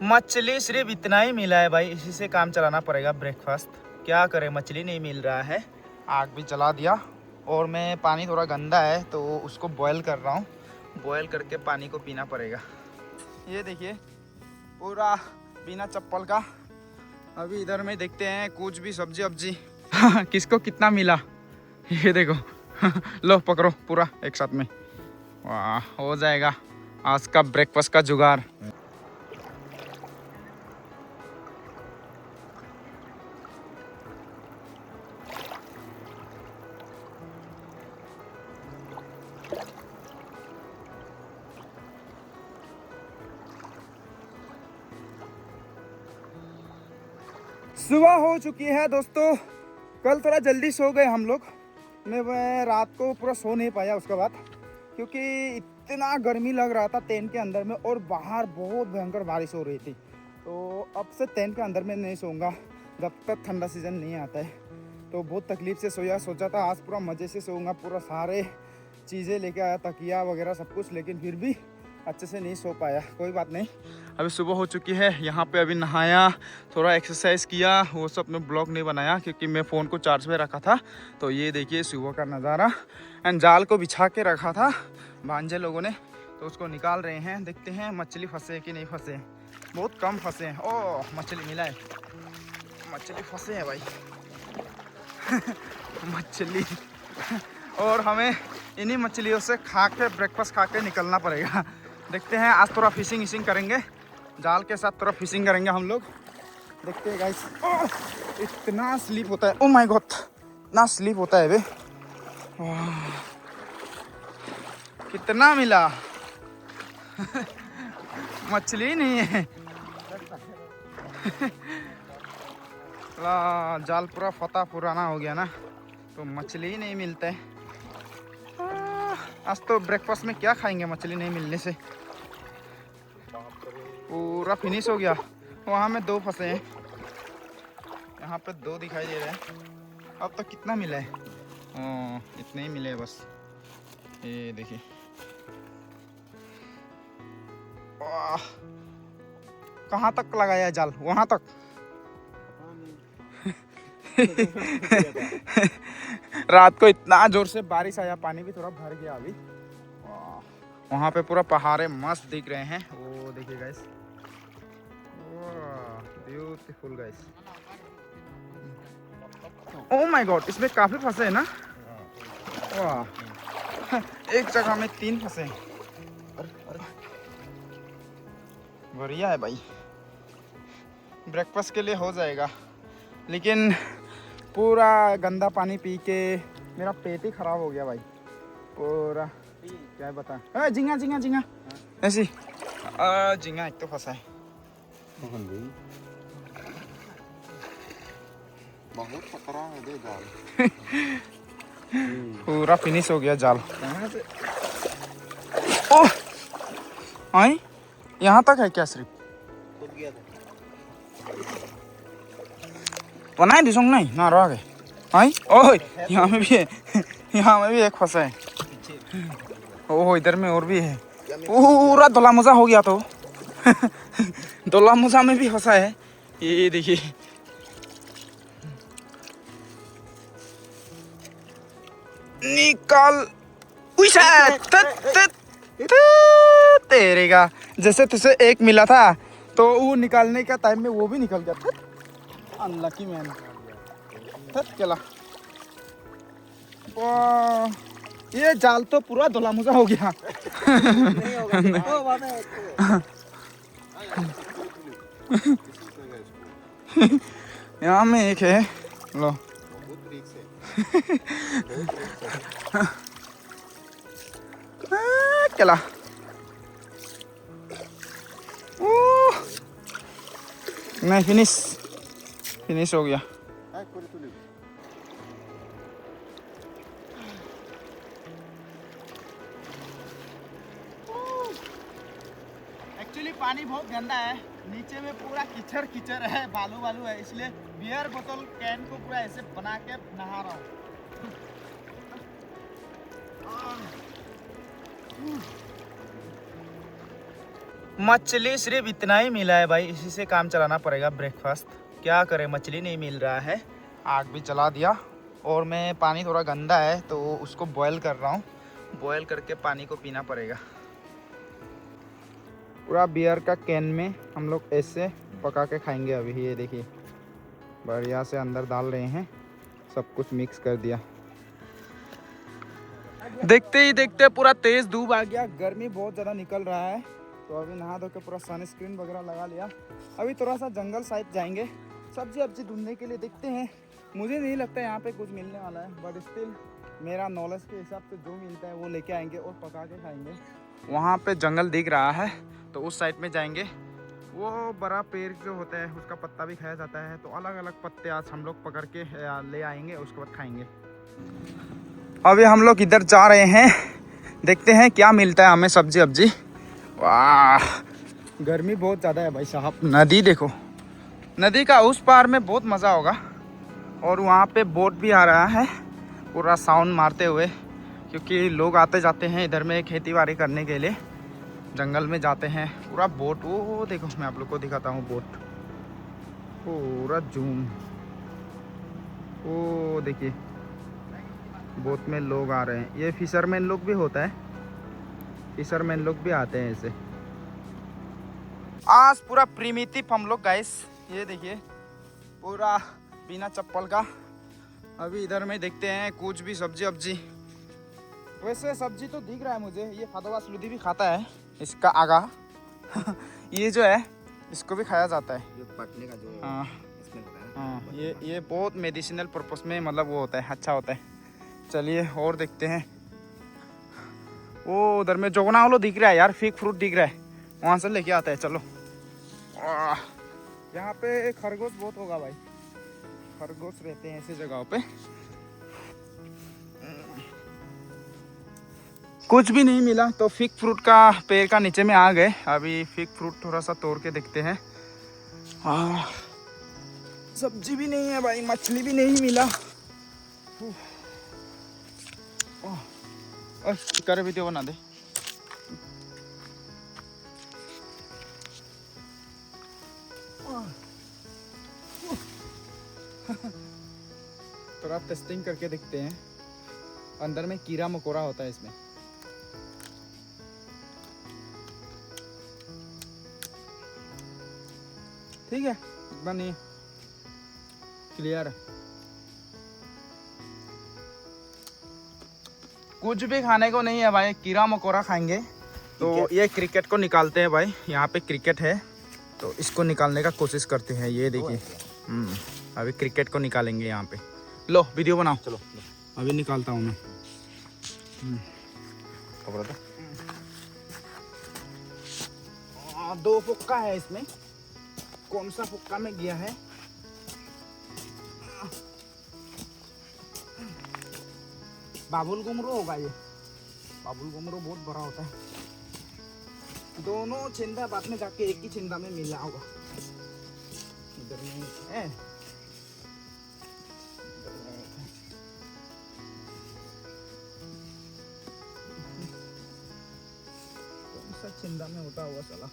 मछली सिर्फ इतना ही मिला है भाई, इसी से काम चलाना पड़ेगा ब्रेकफास्ट। क्या करें, मछली नहीं मिल रहा है। आग भी जला दिया और मैं पानी थोड़ा गंदा है तो उसको बॉयल कर रहा हूँ। बॉयल करके पानी को पीना पड़ेगा। ये देखिए पूरा बिना चप्पल का। अभी इधर में देखते हैं कुछ भी सब्जी वब्जी किसको कितना मिला। ये देखो लो पकड़ो पूरा एक साथ में। वाह, हो जाएगा आज का ब्रेकफास्ट का जुगाड़। सुबह हो चुकी है दोस्तों। कल थोड़ा जल्दी सो गए हम लोग। मैं रात को पूरा सो नहीं पाया उसके बाद, क्योंकि इतना गर्मी लग रहा था टेंट के अंदर में और बाहर बहुत भयंकर बारिश हो रही थी। तो अब से टेंट के अंदर में नहीं सोऊंगा जब तक ठंडा सीजन नहीं आता है। तो बहुत तकलीफ से सोचा था आज पूरा मज़े से सोऊंगा, पूरा सारे चीज़ें लेके आया, तकिया वगैरह सब कुछ, लेकिन फिर भी अच्छे से नहीं सो पाया। कोई बात नहीं, अभी सुबह हो चुकी है। यहाँ पे अभी नहाया, थोड़ा एक्सरसाइज किया, वो सब मैं ब्लॉग नहीं बनाया क्योंकि मैं फ़ोन को चार्ज पे रखा था। तो ये देखिए सुबह का नज़ारा। एंड जाल को बिछा के रखा था भांजे लोगों ने, तो उसको निकाल रहे हैं। देखते हैं मछली फंसे कि नहीं फंसे। बहुत कम फंसे हैं। ओह मछली मिला है, मछली फंसे हैं भाई मछली और हमें इन्हीं मछलियों से खा के ब्रेकफास्ट खा के निकलना पड़ेगा। देखते हैं आज थोड़ा फिशिंग विशिंग करेंगे, जाल के साथ थोड़ा फिशिंग करेंगे हम लोग। देखते हैं गाइस। इतना स्लीप होता है, ओ माय गॉड, इतना स्लीप होता है बे। कितना मिला मछली नहीं है जाल पूरा फटा पुराना हो गया ना, तो मछली ही नहीं मिलता है। आज तो ब्रेकफास्ट में क्या खाएंगे मछली नहीं मिलने से। पूरा फिनिश हो गया। वहाँ में 2 फंसे हैं, यहाँ पे 2 दिखाई दे रहे हैं। अब तक कितना मिला है? इतने ही मिले हैं बस। ये देखिए, कहाँ तक लगाया जाल? वहाँ तक रात को इतना जोर से बारिश आया, पानी भी थोड़ा भर गया अभी। वहाँ पे पूरा पहाड़े मस्त दिख रहे हैं। वो देखिए guys, beautiful guys. Oh my God, इसमें काफी फंसे हैं ना। वाह, एक जगह में 3 फंसे हैं। बढ़िया है भाई, ब्रेकफास्ट के लिए हो जाएगा। लेकिन पूरा गंदा पानी पी के मेरा पेट ही खराब हो गया भाई पूरा। क्या बता, झींगा झींगा झींगा ऐसी झींगा एक तो फंसा है। बहुत खतरा है दे जाल पूरा फिनिश हो गया जाल। ओह आई, यहाँ तक है क्या? सिर्फ बनाए दिसोंग नहीं ना रह गए। आई ओह, यहाँ में भी है यहाँ में भी एक फंसा है। ओह इधर में और भी है। पूरा दोला मोजा हो गया तो दोला मोजा में भी फंसा है। ये देखिए, निकाल। तेरे का जैसे तुझे एक मिला था तो वो निकालने का टाइम में वो भी निकल गया। अनलकी मैन चला। ये जाल तो पूरा धोला मुजा हो गया यहाँ में एक है, लो चला। नहीं, फिनिश हो गया। एक्चुअली पानी बहुत गंदा है, नीचे में पूरा कीचड़ कीचड़ है, बालू बालू है, इसलिए बियर बोतल कैन को पूरा ऐसे बना के नहा रहा हूँ। मछली सिर्फ इतना ही मिला है भाई, इसी से काम चलाना पड़ेगा ब्रेकफास्ट। क्या करें, मछली नहीं मिल रहा है। आग भी जला दिया और मैं पानी थोड़ा गंदा है तो उसको बॉयल कर रहा हूँ। बॉयल करके पानी को पीना पड़ेगा। पूरा बियर का कैन में हम लोग ऐसे पका के खाएंगे अभी। ये देखिए बढ़िया से अंदर डाल रहे हैं, सब कुछ मिक्स कर दिया। देखते ही देखते पूरा तेज धूप आ गया, गर्मी बहुत ज़्यादा निकल रहा है। तो अभी नहा धो के पूरा सनस्क्रीन वगैरह लगा लिया। अभी थोड़ा सा जंगल साइड जाएंगे सब्जी वब्जी ढूंढने के लिए। देखते हैं, मुझे नहीं लगता यहाँ पे कुछ मिलने वाला है, बट स्टिल मेरा नॉलेज के हिसाब से जो मिलता है वो लेके आएंगे और पका के खाएंगे। वहाँ पे जंगल दिख रहा है तो उस साइड में जाएंगे। वो बड़ा पेड़ जो होता है उसका पत्ता भी खाया जाता है, तो अलग अलग पत्ते आज हम लोग पकड़ के ले आएंगे, उसके बाद खाएंगे। अभी हम लोग इधर जा रहे हैं, देखते हैं क्या मिलता है हमें सब्जी वब्जी। वाह गर्मी बहुत ज़्यादा है भाई साहब। नदी देखो, नदी का उस पार में बहुत मज़ा होगा। और वहाँ पे बोट भी आ रहा है पूरा साउंड मारते हुए, क्योंकि लोग आते जाते हैं इधर में खेती बाड़ी करने के लिए, जंगल में जाते हैं। पूरा बोट, वो देखो मैं आप लोग को दिखाता हूँ बोट, पूरा जूम। वो देखिए बोट में लोग आ रहे हैं। ये फिशरमैन लोग भी होता है, फिशरमैन लोग भी आते हैं ऐसे। आज पूरा प्रिमिटिव हम लोग गाइस, ये देखिए पूरा बिना चप्पल का। अभी इधर में देखते हैं कुछ भी सब्जी वब्जी। वैसे सब्जी तो दिख रहा है मुझे, ये फादोवास लुदी भी खाता है इसका आगा ये जो है इसको भी खाया जाता है, ये पटने का जो हाँ इसमें होता है। हाँ, ये बहुत मेडिसिनल पर्पस में मतलब वो होता है, अच्छा होता है। चलिए और देखते हैं। वो उधर में जोगना वालों दिख रहा है यार, फिग फ्रूट दिख रहा है, वहाँ से लेके आता है। चलो यहाँ पे खरगोश बहुत होगा भाई, खरगोश रहते हैं ऐसी जगहों पे। कुछ भी नहीं मिला तो फिग फ्रूट का पेड़ का नीचे में आ गए। अभी फिग फ्रूट थोड़ा सा तोड़ के देखते हैं। सब्जी भी नहीं है भाई, मछली भी नहीं मिला। कर वीडियो बना दे। थोड़ा टेस्टिंग करके देखते हैं, अंदर में कीड़ा मकोड़ा होता है इसमें। ठीक है इतना नहीं क्लियर। कुछ भी खाने को नहीं है भाई, कीड़ा मकोड़ा खाएंगे। तो ये क्रिकेट को निकालते हैं भाई, यहाँ पे क्रिकेट है तो इसको निकालने का कोशिश करते हैं। ये देखिए अभी क्रिकेट को निकालेंगे यहाँ पे। लो वीडियो बनाओ। चलो अभी निकालता हूँ मैं। पकड़ो तो। 2 फुक्का है इसमें, कौन सा फुक्का में गया है? बाबुल गुमरो होगा ये, बाबुल गुमरो बहुत बड़ा होता है। दोनों छिंदा बाद में जाके एक ही छिंदा में मिला होगा। इधर में है, कौन सा छिंदा में होता होगा साला।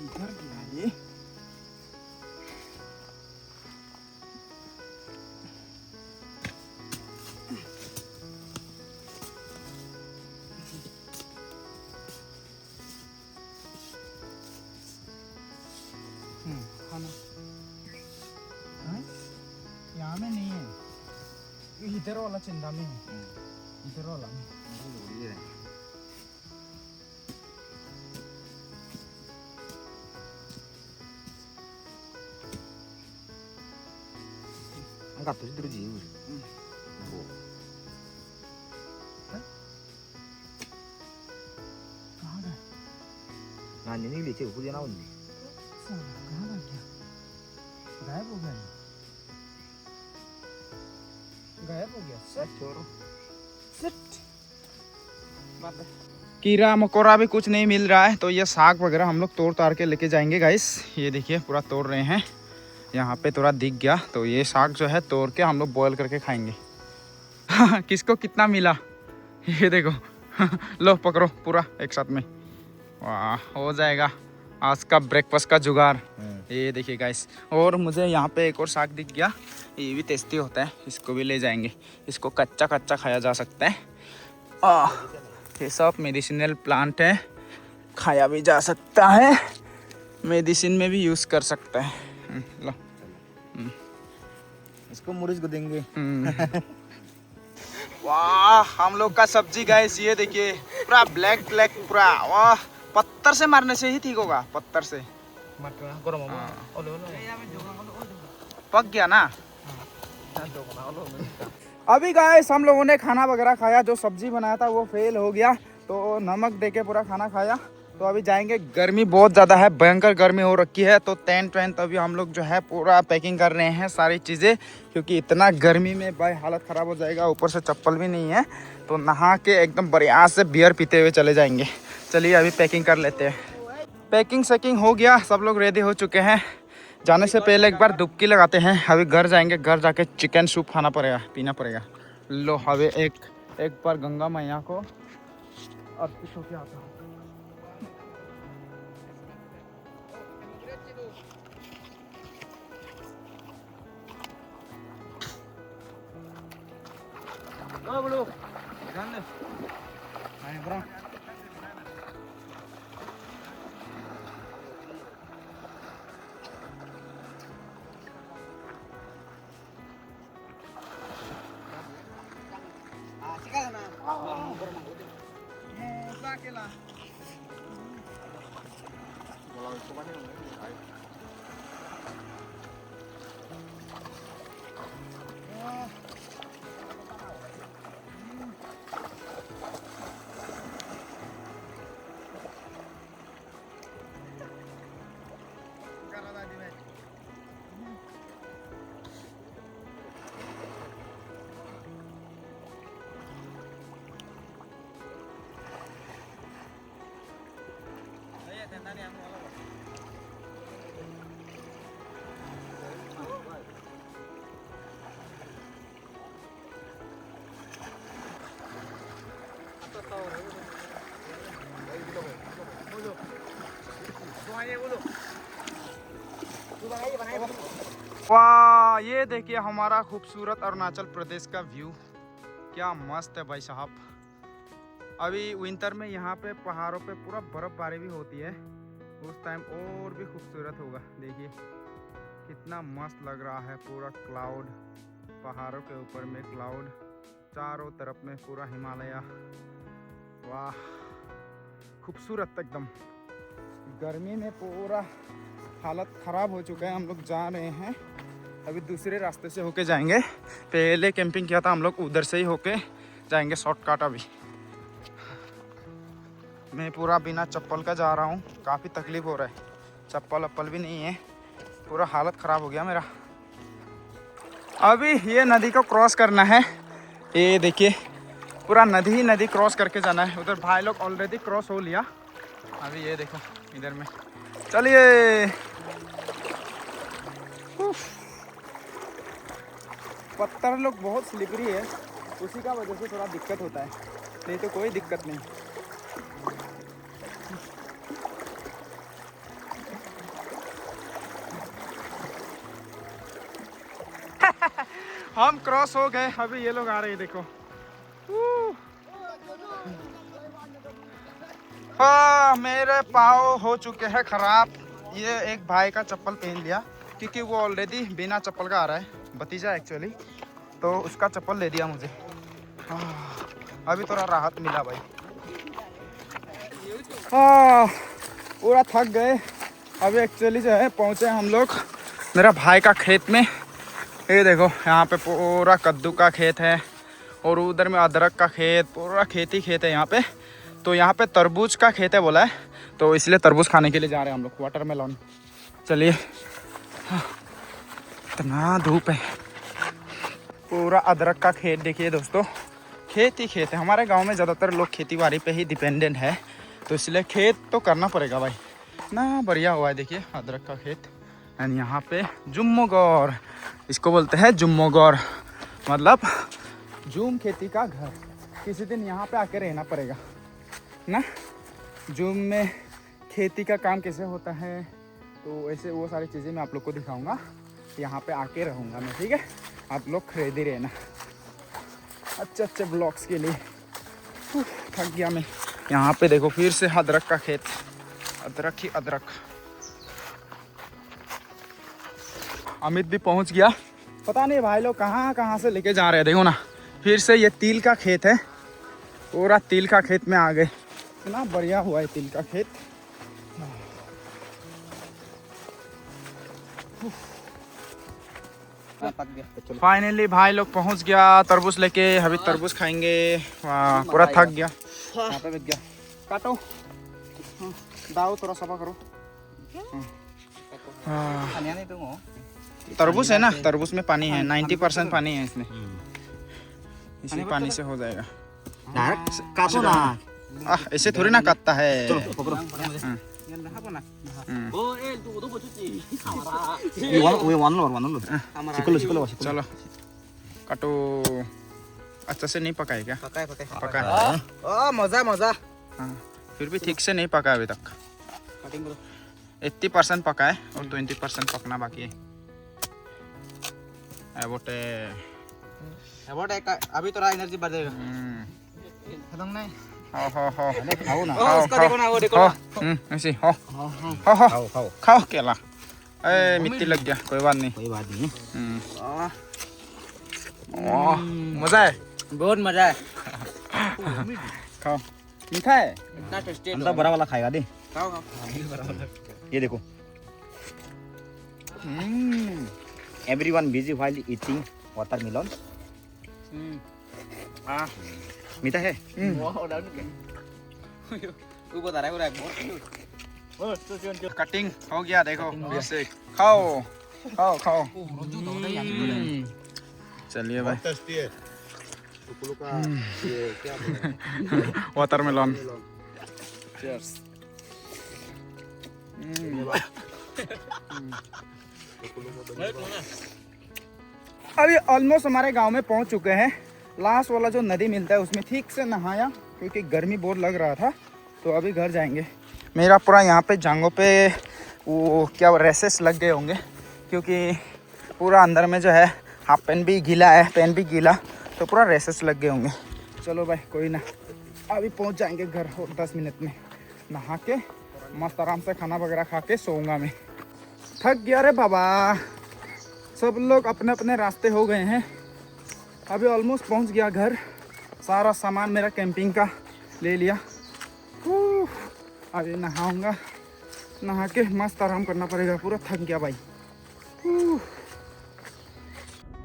इधर गया ये। खाना यहाँ में नहीं है, इधर वाला चिंदा में है, इधर वाला में। Angkat tuh terus jiu. नानी नहीं लीचे ऊपर जाना उन्हें कहाँ भाग गया? गायब हो गया? गायब हो गया? छोड़ो कीड़ा मकोड़ा भी कुछ नहीं मिल रहा है, तो ये साग वगैरह हम लोग तोड़ ताड़ के लेके जाएंगे गाइस। ये देखिए पूरा तोड़ रहे हैं, यहाँ पे थोड़ा दिख गया, तो ये साग जो है तोड़ के हम लोग बॉयल करके खाएंगे। किसको कितना मिला ये देखो। लो पकड़ो पूरा एक साथ में, वाह हो जाएगा आज का ब्रेकफास्ट का जुगाड़। ये देखिए गाइस, और मुझे यहाँ पे एक और साग दिख गया, ये भी टेस्टी होता है, इसको भी ले जाएंगे। इसको कच्चा कच्चा खाया जा सकता है। ये सब मेडिसिनल प्लांट है, खाया भी जा सकता है, मेडिसिन में भी यूज़ कर सकता है। लो इसको मुर्ज को देंगे। वाह हम लोग का सब्जी गाइस, ये देखिए पूरा ब्लैक ब्लैक पूरा, वाह पत्थर से मारने से ही ठीक होगा, पत्थर से पक गया ना। अभी गाइस हम लोगों ने खाना वगैरह खाया, जो सब्जी बनाया था वो फेल हो गया, तो नमक देके पूरा खाना खाया। तो अभी जाएंगे, गर्मी बहुत ज़्यादा है, भयंकर गर्मी हो रखी है, तो टेंट वेंट अभी हम लोग जो है पूरा पैकिंग कर रहे हैं सारी चीज़ें, क्योंकि इतना गर्मी में भाई हालत ख़राब हो जाएगा, ऊपर से चप्पल भी नहीं है, तो नहा के एकदम बढ़िया से बियर पीते हुए चले जाएंगे। चलिए अभी पैकिंग कर लेते हैं। पैकिंग शैकिंग हो गया, सब लोग रेडी हो चुके हैं। जाने से पहले एक बार डुबकी लगाते हैं। अभी घर जाएंगे, घर जाके चिकन सूप खाना पड़ेगा, पीना पड़ेगा। लो अभी एक बार गंगा मैया को अर्पित होके आता हूँ। वाह ये देखिए हमारा खूबसूरत अरुणाचल प्रदेश का व्यू, क्या मस्त है भाई साहब। अभी विंटर में यहाँ पे पहाड़ों पे पूरा बर्फबारी भी होती है, उस टाइम और भी खूबसूरत होगा। देखिए कितना मस्त लग रहा है, पूरा क्लाउड, पहाड़ों के ऊपर में क्लाउड, चारों तरफ में पूरा हिमालय, वाह खूबसूरत एकदम। गर्मी में पूरा हालत ख़राब हो चुका है, हम लोग जा रहे हैं अभी दूसरे रास्ते से होके जाएंगे। पहले कैंपिंग किया था हम लोग, उधर से ही होके जाएंगे शॉर्टकट। अभी मैं पूरा बिना चप्पल का जा रहा हूँ, काफ़ी तकलीफ़ हो रहा है, चप्पल वप्पल भी नहीं है, पूरा हालत ख़राब हो गया मेरा। अभी ये नदी को क्रॉस करना है, ये देखिए पूरा नदी क्रॉस करके जाना है। उधर भाई लोग ऑलरेडी क्रॉस हो लिया, अभी ये देखो इधर में। चलिए पत्थर लोग बहुत स्लिपरी है, उसी का वजह से थोड़ा दिक्कत होता है, नहीं तो कोई दिक्कत नहीं। हम क्रॉस हो गए, अभी ये लोग आ रहे हैं देखो। हाँ मेरे पाँव हो चुके हैं खराब। ये एक भाई का चप्पल पहन लिया, क्योंकि वो ऑलरेडी बिना चप्पल का आ रहा है, भतीजा एक्चुअली, तो उसका चप्पल ले दिया मुझे। अभी थोड़ा राहत मिला भाई। पूरा थक गए। अभी एक्चुअली जो है पहुँचे हम लोग मेरा भाई का खेत में। ये देखो यहाँ पे पूरा कद्दू का खेत है, और उधर में अदरक का खेत, पूरा खेती खेत है यहाँ पे। तो यहाँ पे तरबूज का खेत है बोला है, तो इसलिए तरबूज खाने के लिए जा रहे हैं हम लोग, वाटरमेलन। चलिए, इतना धूप है। पूरा अदरक का खेत देखिए दोस्तों, खेत ही खेत है। हमारे गांव में ज़्यादातर लोग खेती बाड़ी पे ही डिपेंडेंट है, तो इसलिए खेत तो करना पड़ेगा भाई ना। बढ़िया हुआ है देखिए अदरक का खेत। एंड यहाँ पे जुम्मोगौर, इसको बोलते हैं जुम्मोगौर, मतलब जूम खेती का घर। किसी दिन यहाँ पे आके रहना पड़ेगा ना। जूम में खेती का काम कैसे होता है, तो ऐसे वो सारी चीज़ें मैं आप लोग को दिखाऊंगा। यहाँ पे आके रहूँगा मैं, ठीक है। आप लोग खरीदे रहना अच्छे अच्छे ब्लॉग्स के लिए। थक गया मैं। यहाँ पे देखो फिर से अदरक का खेत, अदरक ही अदरक। अमित भी पहुँच गया। पता नहीं भाई लोग कहाँ कहाँ से लेके जा रहे हैं। देखो ना, फिर से ये तिल का खेत है, पूरा तिल का खेत में आ गए। इतना बढ़िया हुआ है तिल का खेत। फाइनली भाई लोग पहुंच गया तरबूज लेके। अभी तरबूज खाएंगे। पूरा थक गया। यहाँ पे बिक गया। काटो, दाओ थोड़ा सफा करो। तरबूज है ना, तरबूज में पानी है, 90% पानी है इसमें। इसी पानी से हो जाएगा। काटो ना, ऐसे थोड़ी ना काटता है। चलो काटो। अच्छा से नहीं पका है क्या? पका है। मजा मजा। हाँ, फिर भी ठीक से नहीं पका अभी तक। 80% पका है और 20% पकना बाकी है। अभी थोड़ा एनर्जी बढ़ेगा। खाओ ना, ऐसे खाओ केला। मिट्टी लग गया, कोई बात नहीं। मजा है, बहुत मजा है। खाओ। मीठा है, इतना टेस्टी। अंदर बड़ा वाला खाएगा दे। खाओ। ये देखो, everyone busy while eating watermelon. मीठा है। कटिंग हो गया देखो फिर से। खाओ खाओ खाओ। चलिए भाई, वाटरमेलन। अभी ऑलमोस्ट हमारे गांव में पहुंच चुके हैं। लास्ट वाला जो नदी मिलता है उसमें ठीक से नहाया, क्योंकि गर्मी बहुत लग रहा था। तो अभी घर जाएंगे। मेरा पूरा यहाँ पे जांघों पे वो क्या रेसेस लग गए होंगे, क्योंकि पूरा अंदर में जो है हाफ पैंट भी गीला है, पैंट भी गीला, तो पूरा रेसेस लग गए होंगे। चलो भाई कोई ना, अभी पहुँच जाएंगे घर। 10 मिनट में नहा के मस्त आराम से खाना वगैरह खा के सोऊंगा मैं। थक गया रे बाबा। सब लोग अपने अपने रास्ते हो गए हैं। अभी ऑलमोस्ट पहुंच गया घर। सारा सामान मेरा कैंपिंग का ले लिया। अभी नहाऊंगा, नहा के मस्त आराम करना पड़ेगा। पूरा थक गया भाई।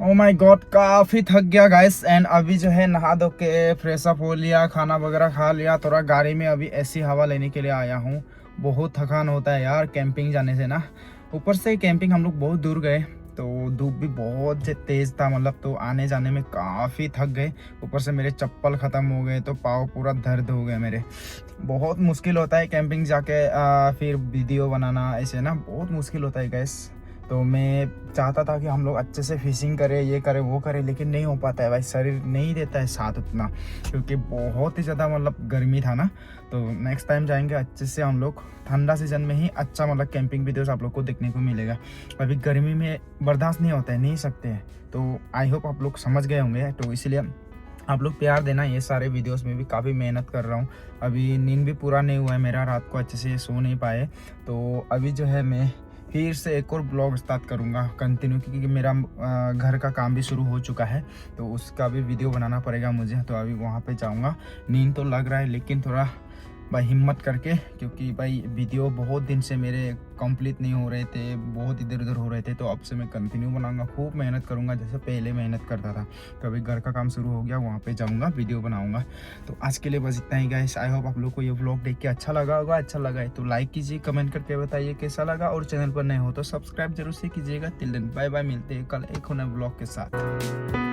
ओ माय गॉड, काफ़ी थक गया गाइस। एंड अभी जो है नहा धो के फ्रेश अप हो लिया, खाना वगैरह खा लिया। थोड़ा गाड़ी में अभी ऐसी हवा लेने के लिए आया हूँ। बहुत थकान होता है यार कैंपिंग जाने से ना। ऊपर से कैंपिंग हम लोग बहुत दूर गए, तो धूप भी बहुत तेज़ था, मतलब तो आने जाने में काफ़ी थक गए। ऊपर से मेरे चप्पल ख़त्म हो गए, तो पाँव पूरा दर्द हो गए मेरे। बहुत मुश्किल होता है कैंपिंग जाके फिर वीडियो बनाना, ऐसे ना बहुत मुश्किल होता है गैस। तो मैं चाहता था कि हम लोग अच्छे से फिशिंग करें, ये करें वो करें, लेकिन नहीं हो पाता है भाई। शरीर नहीं देता है साथ उतना, क्योंकि बहुत ही ज़्यादा मतलब गर्मी था ना। तो नेक्स्ट टाइम जाएंगे अच्छे से हम लोग। ठंडा सीजन में ही अच्छा मतलब कैंपिंग वीडियोस आप लोग को देखने को मिलेगा। अभी गर्मी में बर्दाश्त नहीं होता है, नहीं सकते हैं। तो आई होप आप लोग समझ गए होंगे। तो इसलिए आप लोग प्यार देना। ये सारे वीडियोस में भी काफ़ी मेहनत कर रहा हूँ। अभी नींद भी पूरा नहीं हुआ है मेरा, रात को अच्छे से सो नहीं पाए। तो अभी जो है मैं फिर से एक और ब्लॉग स्टार्ट करूँगा कंटिन्यू, क्योंकि मेरा घर का काम भी शुरू हो चुका है, तो उसका भी वीडियो बनाना पड़ेगा मुझे। तो अभी वहाँ पे जाऊँगा। नींद तो लग रहा है, लेकिन थोड़ा भाई हिम्मत करके, क्योंकि भाई वीडियो बहुत दिन से मेरे कंप्लीट नहीं हो रहे थे, बहुत इधर उधर हो रहे थे। तो अब से मैं कंटिन्यू बनाऊंगा, खूब मेहनत करूंगा जैसे पहले मेहनत करता था। कभी घर का काम शुरू हो गया वहाँ पे जाऊंगा, वीडियो बनाऊंगा। तो आज के लिए बस इतना ही गाइस। आई होप आप लोग को ये व्लॉग देख के अच्छा लगा होगा। अच्छा लगा है तो लाइक कीजिए, कमेंट करके बताइए कैसा लगा, और चैनल पर नए हो तो सब्सक्राइब जरूर से कीजिएगा। टिल देन बाय बाय, मिलते हैं कल एक नए व्लॉग के साथ।